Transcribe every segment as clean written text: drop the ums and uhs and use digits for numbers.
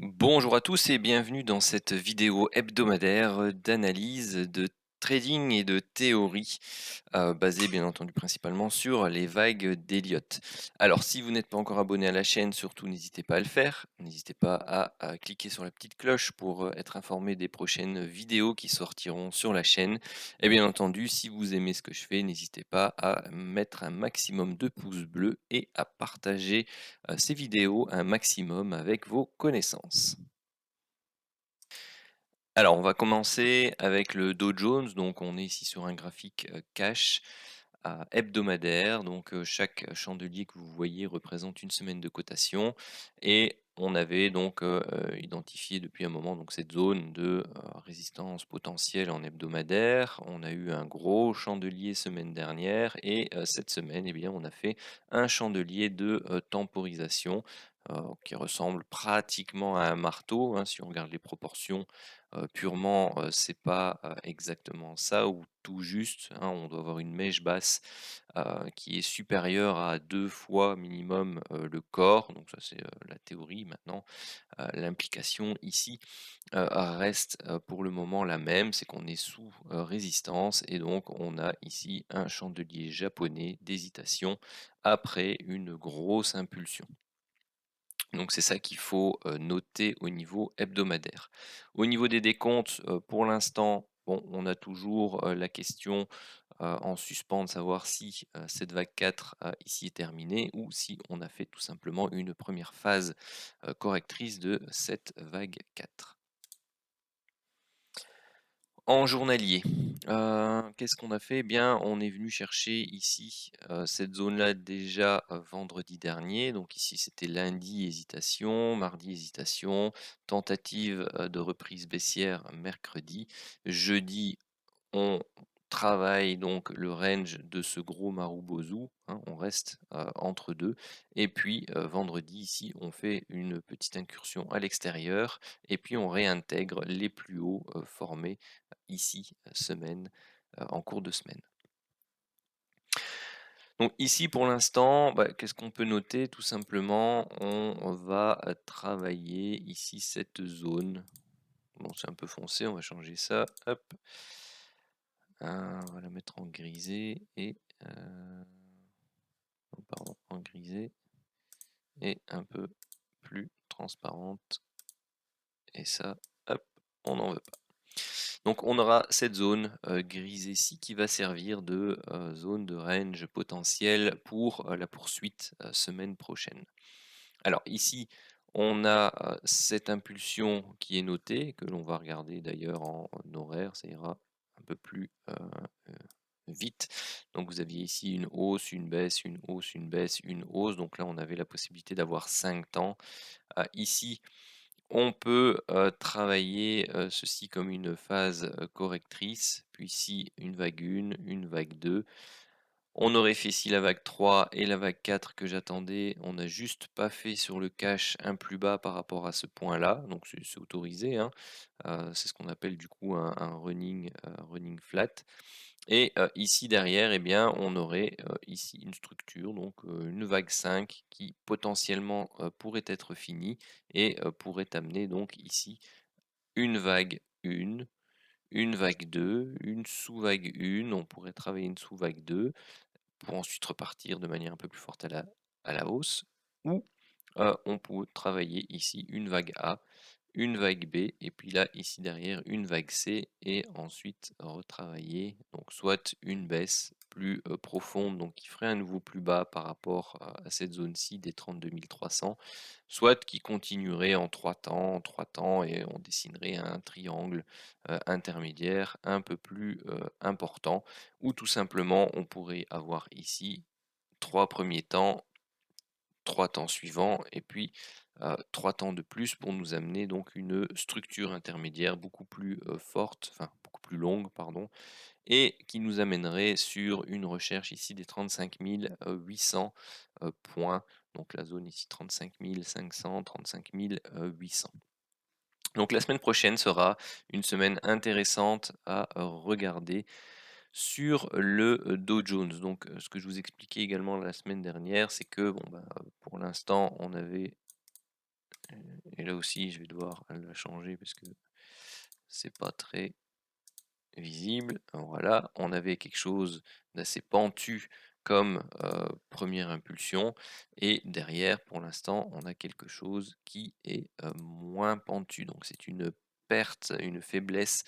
Bonjour à tous et bienvenue dans cette vidéo hebdomadaire d'analyse, de trading et de théorie, basée bien entendu principalement sur les vagues d'Elliott. Alors si vous n'êtes pas encore abonné à la chaîne, surtout n'hésitez pas à le faire. N'hésitez pas à cliquer sur la petite cloche pour être informé des prochaines vidéos qui sortiront sur la chaîne. Et bien entendu, si vous aimez ce que je fais, n'hésitez pas à mettre un maximum de pouces bleus et à partager ces vidéos un maximum avec vos connaissances. Alors, on va commencer avec le Dow Jones. Donc, on est ici sur un graphique cash hebdomadaire. Donc, chaque chandelier que vous voyez représente une semaine de cotation. Et on avait donc identifié depuis un moment donc, cette zone de résistance potentielle en hebdomadaire. On a eu un gros chandelier semaine dernière. Et cette semaine, eh bien, on a fait un chandelier de temporisation qui ressemble pratiquement à un marteau, hein, si on regarde les proportions purement, c'est pas, exactement ça ou tout juste, hein. On doit avoir une mèche basse, qui est supérieure à 2 fois minimum, le corps. Donc ça, c'est, la théorie. Maintenant, l'implication ici, reste, pour le moment la même. C'est qu'on est sous, résistance et donc on a ici un chandelier japonais d'hésitation après une grosse impulsion. Donc c'est ça qu'il faut, noter au niveau hebdomadaire. Au niveau des décomptes, pour l'instant, bon, on a toujours, la question, en suspens de savoir si, cette vague 4 ici est terminée ou si on a fait tout simplement une première phase, correctrice de cette vague 4. En journalier, qu'est-ce qu'on a fait? Eh bien, on est venu chercher ici, cette zone-là déjà, vendredi dernier. Donc ici, c'était lundi, hésitation, mardi, hésitation, tentative, de reprise baissière mercredi. Jeudi, on travaille donc le range de ce gros Marubozu, hein, on reste, entre 2 et puis, vendredi ici, on fait une petite incursion à l'extérieur et puis on réintègre les plus hauts, formés ici, semaine, en cours de semaine. Donc ici pour l'instant, bah, qu'est-ce qu'on peut noter? Tout simplement, on va, travailler ici cette zone. Bon, c'est un peu foncé, on va changer ça, hop. On va la mettre en grisé et oh pardon, en grisé et un peu plus transparente et ça, hop, on n'en veut pas. Donc on aura cette zone, grisée-ci qui va servir de, zone de range potentiel pour, la poursuite, semaine prochaine. Alors ici, on a, cette impulsion qui est notée, que l'on va regarder d'ailleurs en horaire, ça ira un peu plus, vite. Donc vous aviez ici une hausse, une baisse, une hausse, une baisse, une hausse. Donc là, on avait la possibilité d'avoir 5 temps. Ici, on peut, travailler, ceci comme une phase, correctrice, puis ici une vague 1, une vague 2. On aurait fait ici la vague 3 et la vague 4 que j'attendais. On n'a juste pas fait sur le cash un plus bas par rapport à ce point-là, donc c'est autorisé, hein. C'est ce qu'on appelle du coup un running flat. Et ici derrière, eh bien, on aurait, ici une structure, donc une vague 5 qui potentiellement, pourrait être finie et pourrait amener donc ici une vague 1, une vague 2, une sous-vague 1, on pourrait travailler une sous-vague 2 pour ensuite repartir de manière un peu plus forte à la hausse ou on peut travailler ici une vague A, une vague B et puis là, ici derrière, une vague C et ensuite retravailler donc soit une baisse plus, profonde, donc qui ferait un nouveau plus bas par rapport à cette zone-ci des 32 300, soit qui continuerait en 3 temps et on dessinerait un triangle, intermédiaire un peu plus, important ou tout simplement on pourrait avoir ici 3 premiers temps, 3 temps suivants et puis, 3 temps de plus pour nous amener donc une structure intermédiaire beaucoup plus, forte, enfin beaucoup plus longue pardon et qui nous amènerait sur une recherche ici des 35 800, points. Donc la zone ici 35 500, 35 800. Donc la semaine prochaine sera une semaine intéressante à regarder sur le, Dow Jones. Donc, ce que je vous expliquais également la semaine dernière, c'est que bon, bah, pour l'instant, on avait Et là aussi, je vais devoir la changer parce que c'est pas très visible. Voilà, on avait quelque chose d'assez pentu comme première impulsion, et derrière, pour l'instant, on a quelque chose qui est moins pentu. Donc c'est une perte, une faiblesse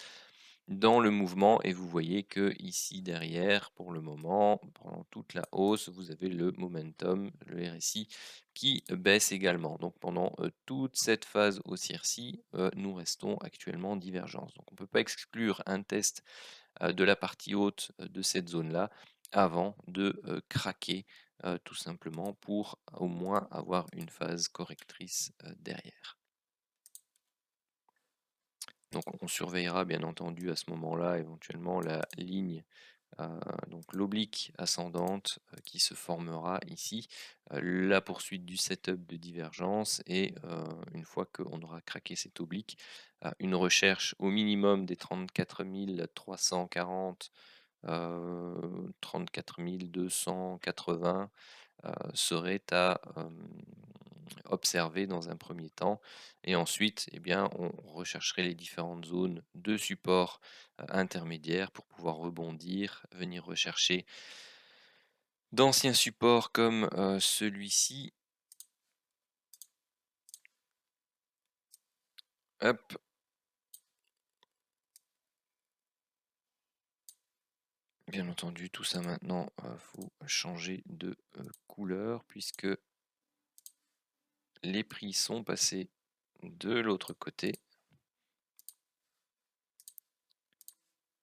dans le mouvement, et vous voyez que ici derrière, pour le moment, pendant toute la hausse, vous avez le momentum, le RSI, qui baisse également. Donc pendant toute cette phase haussière-ci, nous restons actuellement en divergence. Donc on ne peut pas exclure un test de la partie haute de cette zone-là avant de craquer tout simplement pour au moins avoir une phase correctrice derrière. Donc on surveillera bien entendu à ce moment-là éventuellement la ligne, donc l'oblique ascendante qui se formera ici, la poursuite du setup de divergence, et une fois qu'on aura craqué cette oblique, une recherche au minimum des 34 340, 34 280 serait à observer dans un premier temps, et ensuite eh bien, on rechercherait les différentes zones de support intermédiaires pour pouvoir rebondir, venir rechercher d'anciens supports comme celui-ci. Hop. Bien entendu, tout ça maintenant, faut changer de couleur puisque les prix sont passés de l'autre côté.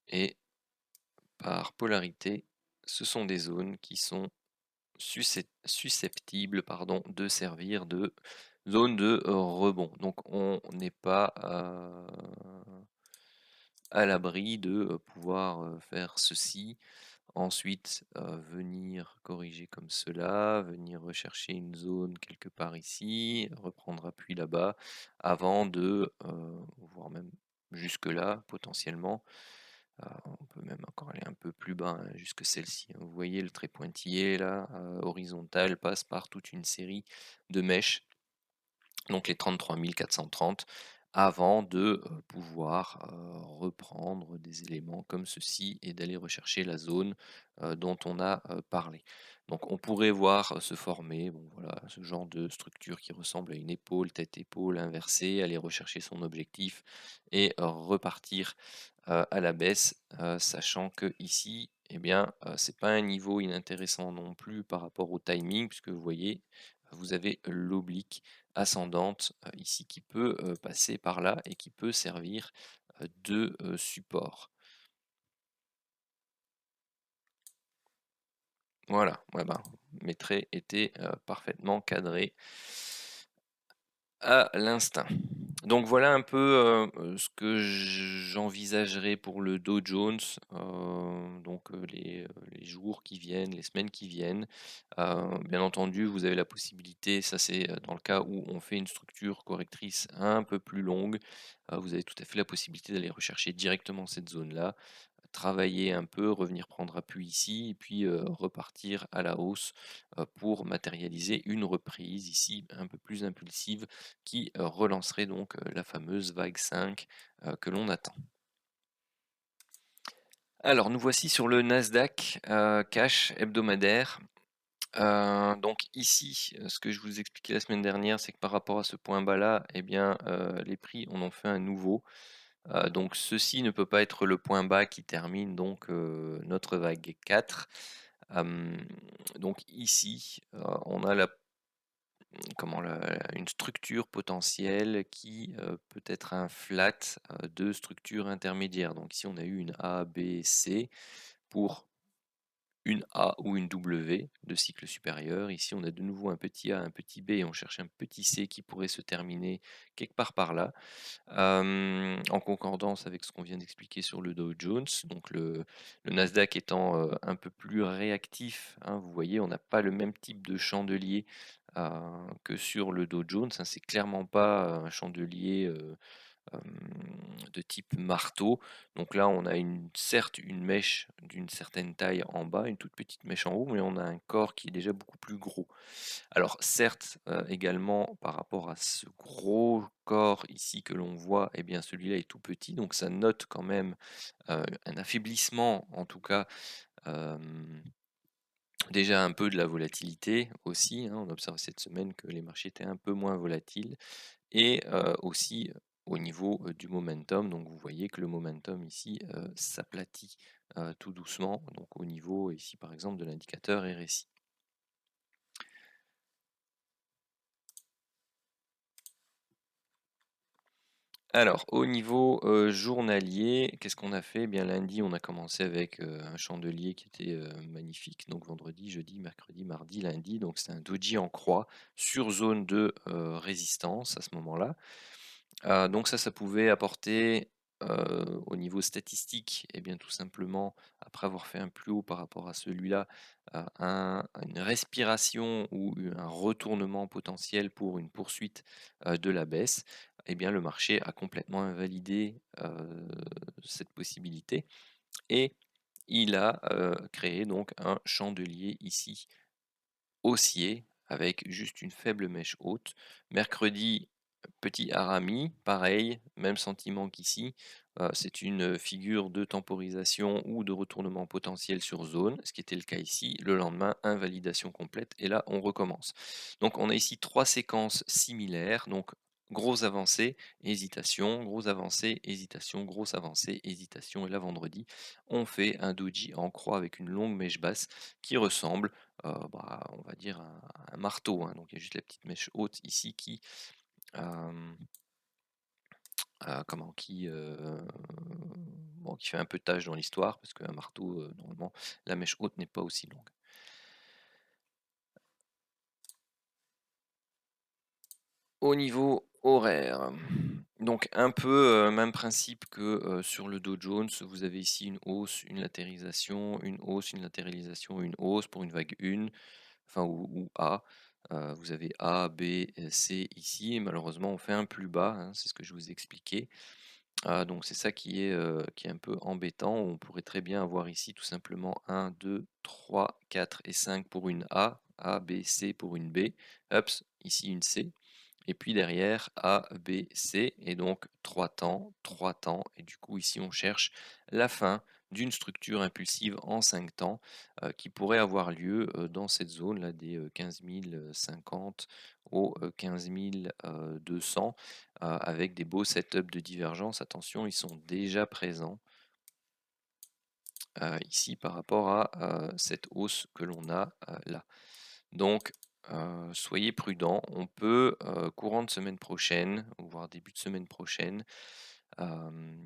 Et par polarité, ce sont des zones qui sont susceptibles de servir de zone de rebond. Donc on n'est pas à l'abri de pouvoir faire ceci, ensuite venir corriger comme cela, venir rechercher une zone quelque part ici, reprendre appui là-bas, avant de, voire même jusque là potentiellement, on peut même encore aller un peu plus bas, hein, jusque celle-ci, hein. Vous voyez le trait pointillé là, horizontal, passe par toute une série de mèches, donc les 33 430, avant de pouvoir reprendre des éléments comme ceci et d'aller rechercher la zone dont on a parlé. Donc on pourrait voir se former, bon, voilà, ce genre de structure qui ressemble à une épaule, tête-épaule inversée, aller rechercher son objectif et repartir à la baisse, sachant que ici, eh bien, c'est pas un niveau inintéressant non plus par rapport au timing, puisque vous voyez, vous avez l'oblique ascendante ici qui peut passer par là et qui peut servir de support. Voilà, ouais, ben, mes traits étaient parfaitement cadrés à l'instinct. Donc voilà un peu ce que j'envisagerais pour le Dow Jones, donc les jours qui viennent, les semaines qui viennent. Bien entendu, vous avez la possibilité, ça c'est dans le cas où on fait une structure correctrice un peu plus longue, vous avez tout à fait la possibilité d'aller rechercher directement cette zone-là, travailler un peu, revenir prendre appui ici, et puis repartir à la hausse pour matérialiser une reprise ici un peu plus impulsive qui relancerait donc la fameuse vague 5 que l'on attend. Alors nous voici sur le Nasdaq cash hebdomadaire. Donc ici, ce que je vous expliquais la semaine dernière, c'est que par rapport à ce point bas là, eh bien, les prix en ont fait un nouveau. Donc ceci ne peut pas être le point bas qui termine donc notre vague 4. Donc ici, on a une structure potentielle qui peut être un flat de structure intermédiaire. Donc ici on a eu une A, B, C pour une A ou une W de cycle supérieur. Ici, on a de nouveau un petit A, un petit B, et on cherche un petit C qui pourrait se terminer quelque part par là, en concordance avec ce qu'on vient d'expliquer sur le Dow Jones. Donc le Nasdaq étant un peu plus réactif, hein, vous voyez, on n'a pas le même type de chandelier que sur le Dow Jones, hein. C'est clairement pas un chandelier de type marteau. Donc là, on a certes une mèche d'une certaine taille en bas, une toute petite mèche en haut, mais on a un corps qui est déjà beaucoup plus gros. Alors certes, également par rapport à ce gros corps ici que l'on voit, eh bien celui-là est tout petit, donc ça note quand même un affaiblissement, en tout cas, déjà un peu de la volatilité aussi, hein. On observe cette semaine que les marchés étaient un peu moins volatiles et aussi au niveau du momentum. Donc vous voyez que le momentum ici s'aplatit tout doucement, donc au niveau ici par exemple de l'indicateur RSI. Alors, au niveau journalier, qu'est-ce qu'on a fait? Eh bien, lundi, on a commencé avec un chandelier qui était magnifique. Donc, vendredi, jeudi, mercredi, mardi, lundi. Donc, c'est un doji en croix sur zone de résistance à ce moment-là. Donc, ça pouvait apporter au niveau statistique, eh bien, tout simplement, après avoir fait un plus haut par rapport à celui-là, une respiration ou un retournement potentiel pour une poursuite de la baisse. Eh bien, le marché a complètement invalidé cette possibilité et il a créé donc un chandelier ici haussier avec juste une faible mèche haute. Mercredi, petit harami, pareil, même sentiment qu'ici. C'est une figure de temporisation ou de retournement potentiel sur zone, ce qui était le cas ici. Le lendemain, invalidation complète et là, on recommence. Donc, on a ici trois séquences similaires. Donc, grosse avancée, hésitation, grosse avancée, hésitation, grosse avancée, hésitation. Et là, vendredi, on fait un doji en croix avec une longue mèche basse qui ressemble on va dire un marteau, hein. Donc il y a juste la petite mèche haute ici qui, comment, qui fait un peu tâche dans l'histoire, parce qu'un marteau, normalement, la mèche haute n'est pas aussi longue. Au niveau horaire, donc un peu même principe que sur le Dow Jones, vous avez ici une hausse, une latéralisation, une hausse, une latéralisation, une hausse pour une vague 1, enfin ou A. Vous avez A, B, C ici, et malheureusement on fait un plus bas, hein, c'est ce que je vous expliquais. Donc c'est ça qui est un peu embêtant. On pourrait très bien avoir ici tout simplement 1, 2, 3, 4 et 5 pour une A, B, C pour une B, Ups, ici une C. Et puis derrière, A, B, C, et donc 3 temps, et du coup ici on cherche la fin d'une structure impulsive en 5 temps qui pourrait avoir lieu dans cette zone là des 15 050 aux 15 200 avec des beaux setups de divergence. Attention, ils sont déjà présents ici par rapport à cette hausse que l'on a là. Donc, soyez prudents. On peut, courant de semaine prochaine, voire début de semaine prochaine,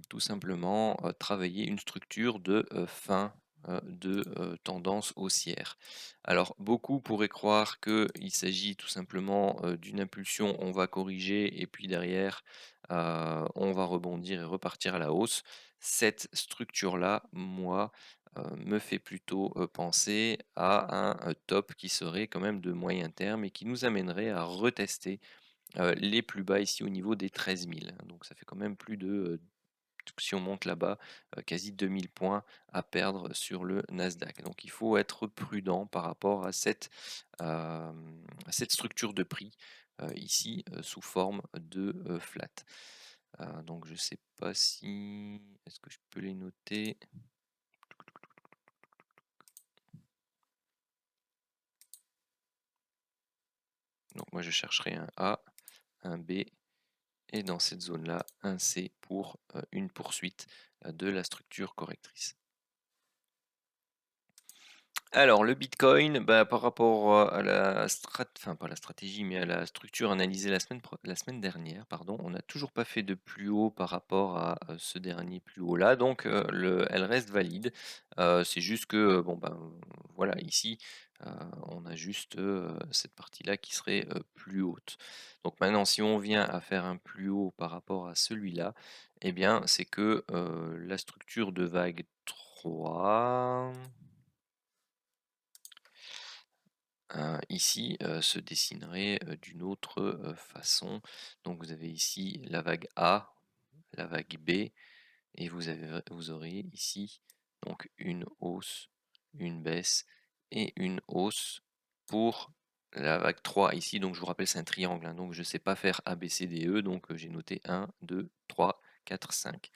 tout simplement travailler une structure de fin de tendance haussière. Alors, beaucoup pourraient croire qu'il s'agit tout simplement d'une impulsion, on va corriger et puis derrière, on va rebondir et repartir à la hausse. Cette structure-là, moi, me fait plutôt penser à un top qui serait quand même de moyen terme et qui nous amènerait à retester les plus bas ici au niveau des 13 000. Donc ça fait quand même plus de, si on monte là-bas, quasi 2000 points à perdre sur le Nasdaq. Donc il faut être prudent par rapport à cette structure de prix ici sous forme de flat. Donc je ne sais pas si... Est-ce que je peux les noter? Donc moi je chercherai un A, un B et dans cette zone-là un C pour une poursuite de la structure correctrice. Alors le Bitcoin, bah, par rapport à enfin pas la stratégie, mais à la structure analysée la semaine dernière, pardon, on n'a toujours pas fait de plus haut par rapport à ce dernier plus haut là, donc elle reste valide. C'est juste que bon ben voilà, ici on a juste cette partie-là qui serait plus haute. Donc maintenant, si on vient à faire un plus haut par rapport à celui-là, eh bien c'est que la structure de vague 3 ici se dessinerait d'une autre façon. Donc vous avez ici la vague A, la vague B, et vous aurez ici donc une hausse, une baisse et une hausse pour la vague 3 ici. Donc je vous rappelle, c'est un triangle, hein, donc je ne sais pas faire A, B, C, D, E, donc j'ai noté 1, 2, 3, 4, 5,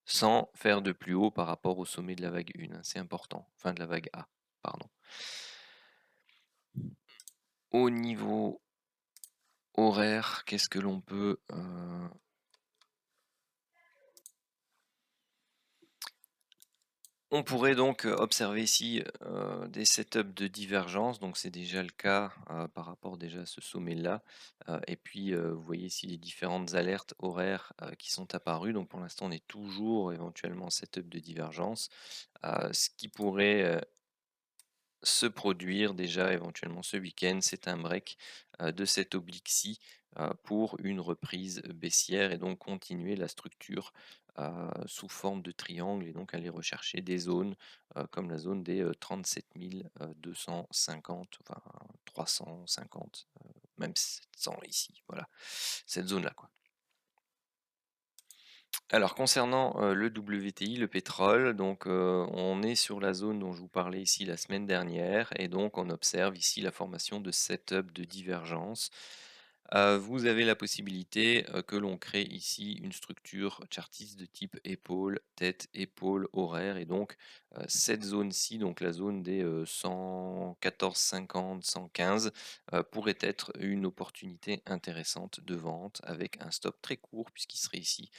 sans faire de plus haut par rapport au sommet de la vague 1, hein, c'est important, enfin de la vague A, pardon. Au niveau horaire, qu'est-ce que l'on peut on pourrait donc observer ici des setups de divergence, donc c'est déjà le cas par rapport déjà à ce sommet-là. Et puis vous voyez ici les différentes alertes horaires qui sont apparues. Donc pour l'instant on est toujours éventuellement en setup de divergence. Ce qui pourrait se produire déjà éventuellement ce week-end, c'est un break de cette oblique-ci pour une reprise baissière et donc continuer la structure sous forme de triangle et donc aller rechercher des zones comme la zone des 37 250, enfin 350, même 700 ici, voilà, cette zone-là quoi. Alors concernant le WTI, le pétrole, donc on est sur la zone dont je vous parlais ici la semaine dernière et donc on observe ici la formation de setup de divergence. Vous avez la possibilité que l'on crée ici une structure chartiste de type épaule, tête, épaule, horaire et donc cette zone-ci, donc la zone des 114,50, 115 pourrait être une opportunité intéressante de vente avec un stop très court puisqu'il serait ici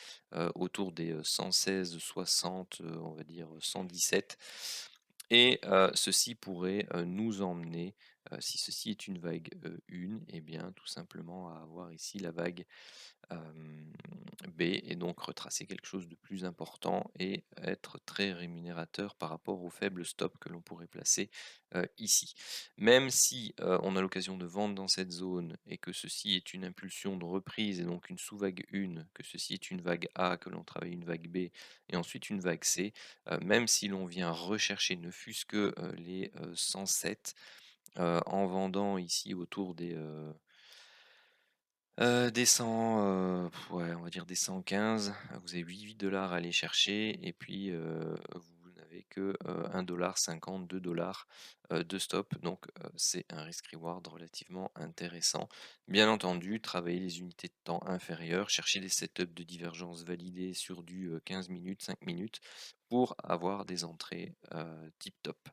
autour des 116,60, on va dire 117. Et ceci pourrait nous emmener, si ceci est une vague 1, et bien tout simplement à avoir ici la vague B et donc retracer quelque chose de plus important et être très rémunérateur par rapport au faible stop que l'on pourrait placer ici. Même si on a l'occasion de vendre dans cette zone et que ceci est une impulsion de reprise et donc une sous-vague 1, que ceci est une vague A, que l'on travaille une vague B et ensuite une vague C, même si l'on vient rechercher ne fût-ce que les 107 en vendant ici autour des 100, ouais, on va dire des 115, vous avez 8 $ à aller chercher et puis vous n'avez que 1,50 $, 2 de stop, donc c'est un risk reward relativement intéressant. Bien entendu, travailler les unités de temps inférieures, chercher des setups de divergence validés sur du 15 minutes, 5 minutes pour avoir des entrées tip top.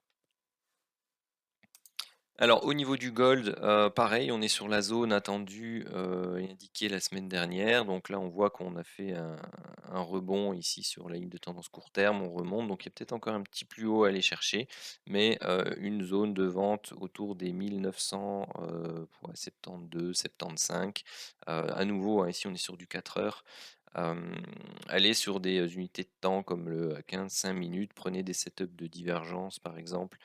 Alors au niveau du gold, pareil, on est sur la zone attendue et indiquée la semaine dernière. Donc là, on voit qu'on a fait un rebond ici sur la ligne de tendance court terme. On remonte, donc il y a peut-être encore un petit plus haut à aller chercher, mais une zone de vente autour des 1900, ouais, 72, 75. À nouveau, hein, ici on est sur du 4 heures. Allez sur des unités de temps comme le 15-5 minutes, prenez des setups de divergence par exemple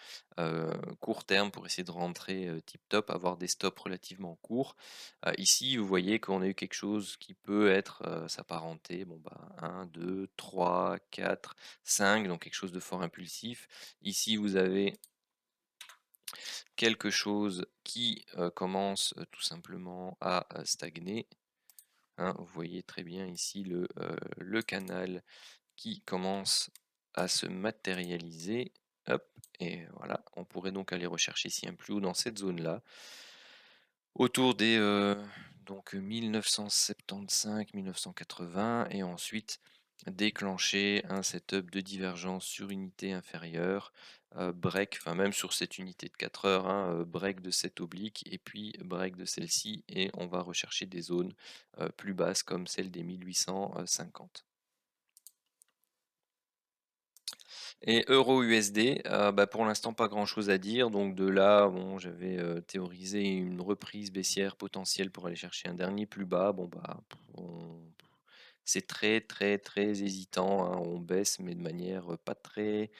court terme pour essayer de rentrer tip top, avoir des stops relativement courts. Ici, vous voyez qu'on a eu quelque chose qui peut être s'apparenter, bon bah 1, 2, 3, 4, 5, donc quelque chose de fort impulsif. Ici, vous avez quelque chose qui commence tout simplement à stagner. Hein. Vous voyez très bien ici le canal qui commence à se matérialiser. Hop, et voilà, on pourrait donc aller rechercher ici un plus haut dans cette zone-là, autour des donc 1975-1980, et ensuite déclencher un setup de divergence sur unité inférieure, break, enfin même sur cette unité de 4 heures, hein, break de cette oblique et puis break de celle-ci, et on va rechercher des zones plus basses comme celle des 1850. Et euro-USD, bah, pour l'instant pas grand-chose à dire. Donc de là, bon, j'avais théorisé une reprise baissière potentielle pour aller chercher un dernier plus bas. Bon bah, c'est très très très hésitant, hein. On baisse mais de manière pas très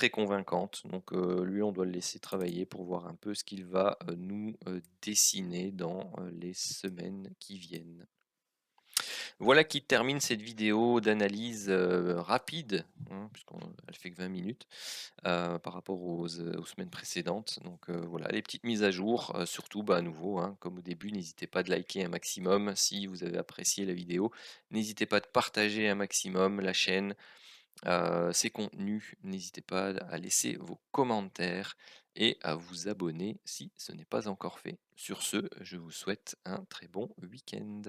convaincante. Donc lui, on doit le laisser travailler pour voir un peu ce qu'il va nous dessiner dans les semaines qui viennent. Voilà qui termine cette vidéo d'analyse, rapide, hein, elle fait que 20 minutes, par rapport aux semaines précédentes. Donc, voilà, les petites mises à jour, surtout, à nouveau, hein, comme au début, n'hésitez pas de liker un maximum si vous avez apprécié la vidéo. N'hésitez pas de partager un maximum la chaîne, ces contenus. N'hésitez pas à laisser vos commentaires et à vous abonner si ce n'est pas encore fait. Sur ce, je vous souhaite un très bon week-end.